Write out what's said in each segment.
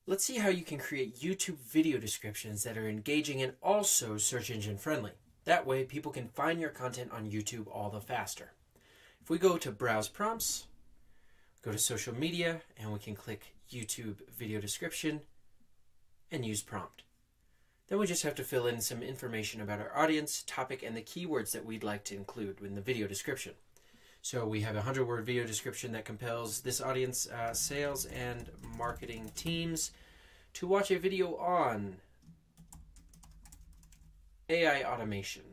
Let's see how you can create YouTube video descriptions that are engaging and also search engine friendly. That way people can find your content on YouTube all the faster. If we go to Browse Prompts, go to Social Media, and we can click YouTube Video Description and use Prompt. Then we just have to fill in some information about our audience, topic, and the keywords that we'd like to include in the video description. So we have a 100-word video description that compels this audience, sales and marketing teams, to watch a video on AI automation.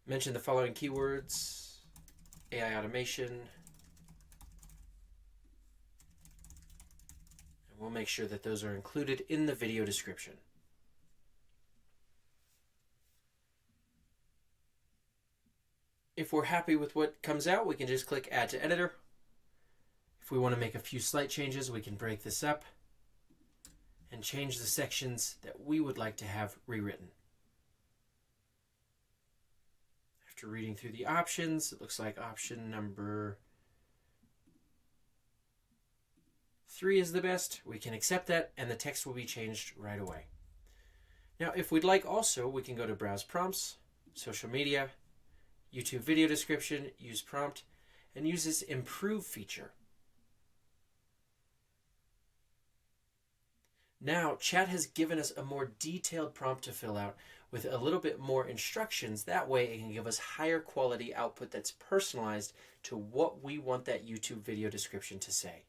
Mention the following keywords: AI automation, and we'll make sure that those are included in the video description. If we're happy with what comes out, we can just click Add to Editor. If we want to make a few slight changes, we can break this up and change the sections that we would like to have rewritten. After reading through the options, it looks like option number 3 is the best. We can accept that, and the text will be changed right away. Now, if we'd like also, we can go to Browse Prompts, Social Media, YouTube Video Description, use Prompt, and use this Improve feature. Now, chat has given us a more detailed prompt to fill out with a little bit more instructions. That way it can give us higher quality output that's personalized to what we want that YouTube video description to say.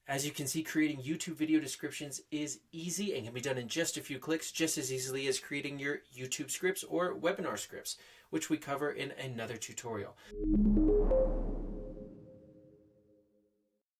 As you can see, creating YouTube video descriptions is easy and can be done in just a few clicks, just as easily as creating your YouTube scripts or webinar scripts, which we cover in another tutorial.